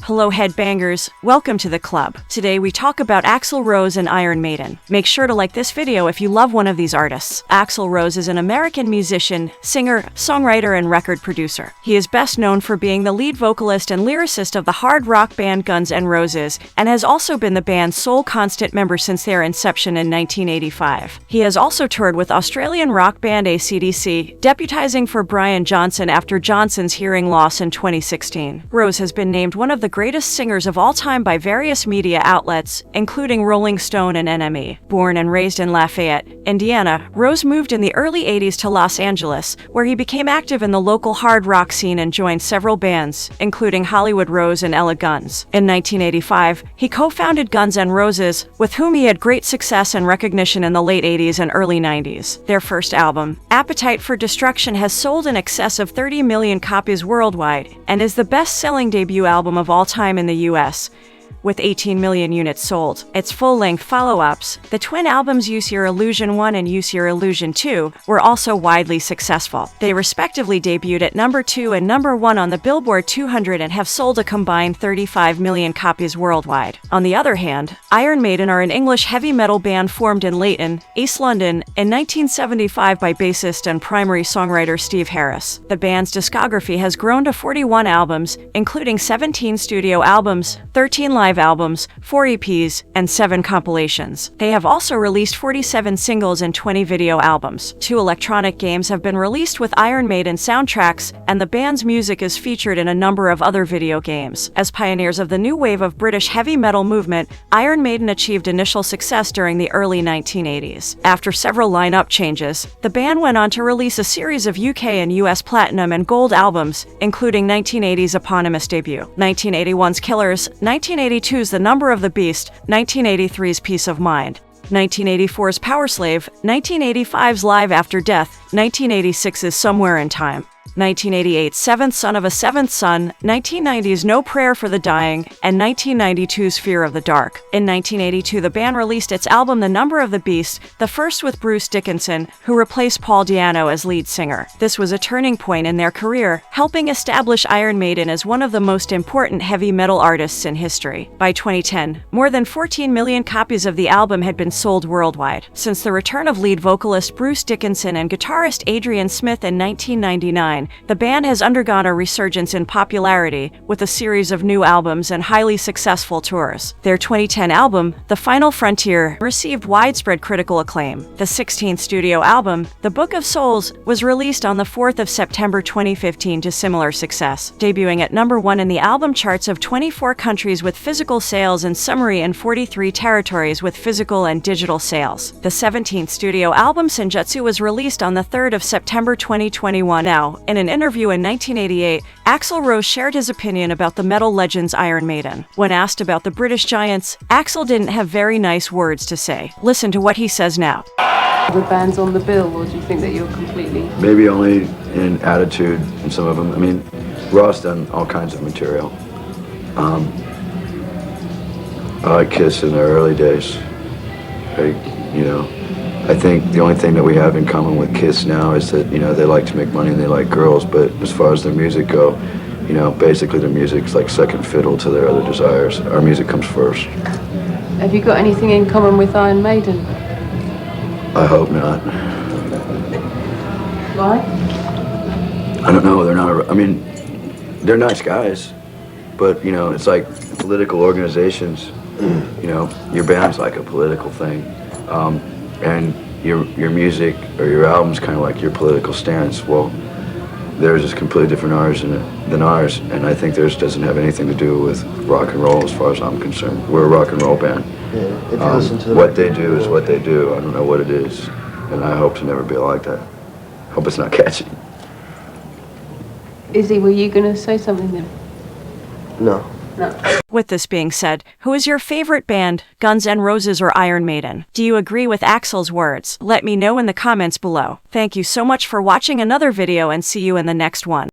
Hello headbangers, welcome to the club. Today we talk about Axl Rose and Iron Maiden. Make sure to like this video if you love one of these artists. Axl Rose is an American musician, singer, songwriter, and record producer. He is best known for being the lead vocalist and lyricist of the hard rock band Guns N' Roses, and has also been the band's sole constant member since their inception in 1985. He has also toured with Australian rock band AC/DC, deputizing for Brian Johnson after Johnson's hearing loss in 2016. Rose has been named one of the greatest singers of all time by various media outlets, including Rolling Stone and NME. Born and raised in Lafayette, Indiana, Rose moved in the early 80s to Los Angeles, where he became active in the local hard rock scene and joined several bands, including Hollywood Rose and Ella Guns. In 1985, he co-founded Guns N' Roses, with whom he had great success and recognition in the late 80s and early 90s. Their first album, Appetite for Destruction, has sold in excess of 30 million copies worldwide, and is the best-selling debut album of all time in the US, with 18 million units sold. Its full-length follow-ups, the twin albums Use Your Illusion 1 and Use Your Illusion 2, were also widely successful. They respectively debuted at number 2 and number 1 on the Billboard 200 and have sold a combined 35 million copies worldwide. On the other hand, Iron Maiden are an English heavy metal band formed in Leighton, East London, in 1975 by bassist and primary songwriter Steve Harris. The band's discography has grown to 41 albums, including 17 studio albums, 13 live albums, 4 EPs, and 7 compilations. They have also released 47 singles and 20 video albums. 2 electronic games have been released with Iron Maiden soundtracks, and the band's music is featured in a number of other video games. As pioneers of the new wave of British heavy metal movement, Iron Maiden achieved initial success during the early 1980s. After several lineup changes, the band went on to release a series of UK and US platinum and gold albums, including 1980's eponymous debut, 1981's Killers, 1982's The Number of the Beast, 1983's Peace of Mind, 1984's Powerslave, 1985's Live After Death, 1986's Somewhere in Time, 1988's Seventh Son of a Seventh Son, 1990's No Prayer for the Dying, and 1992's Fear of the Dark. In 1982, the band released its album The Number of the Beast, the first with Bruce Dickinson, who replaced Paul Di'Anno as lead singer. This was a turning point in their career, helping establish Iron Maiden as one of the most important heavy metal artists in history. By 2010, more than 14 million copies of the album had been sold worldwide. Since the return of lead vocalist Bruce Dickinson and guitarist Adrian Smith in 1999, the band has undergone a resurgence in popularity, with a series of new albums and highly successful tours. Their 2010 album, The Final Frontier, received widespread critical acclaim. The 16th studio album, The Book of Souls, was released on the 4th of September 2015 to similar success, debuting at number 1 in the album charts of 24 countries with physical sales and summary in 43 territories with physical and digital sales. The 17th studio album, Senjutsu, was released on the 3rd of September 2021. Now, in an interview in 1988, Axl Rose shared his opinion about the metal legends Iron Maiden. When asked about the British giants, Axl didn't have very nice words to say. Listen to what he says now. The bands on the bill, or do you think that you're completely... Maybe only in attitude in some of them. I mean, Ross done all kinds of material. I like Kiss in their early days. I think the only thing that we have in common with Kiss now is that, they like to make money and they like girls, but as far as their music go, basically their music's like second fiddle to their other desires. Our music comes first. Have you got anything in common with Iron Maiden? I hope not. Why? I don't know, they're nice guys, but, it's like political organizations, your band's like a political thing. And your music or your album's kind of like your political stance. Well, theirs is completely different than ours, and I think theirs doesn't have anything to do with rock and roll as far as I'm concerned. We're a rock and roll band. Yeah, if you listen to what they do is what they do. I don't know what it is, and I hope to never be like that. Hope it's not catchy. Izzy, were you going to say something then? No. No. With this being said, who is your favorite band, Guns N' Roses or Iron Maiden? Do you agree with Axl's words? Let me know in the comments below. Thank you so much for watching another video and see you in the next one.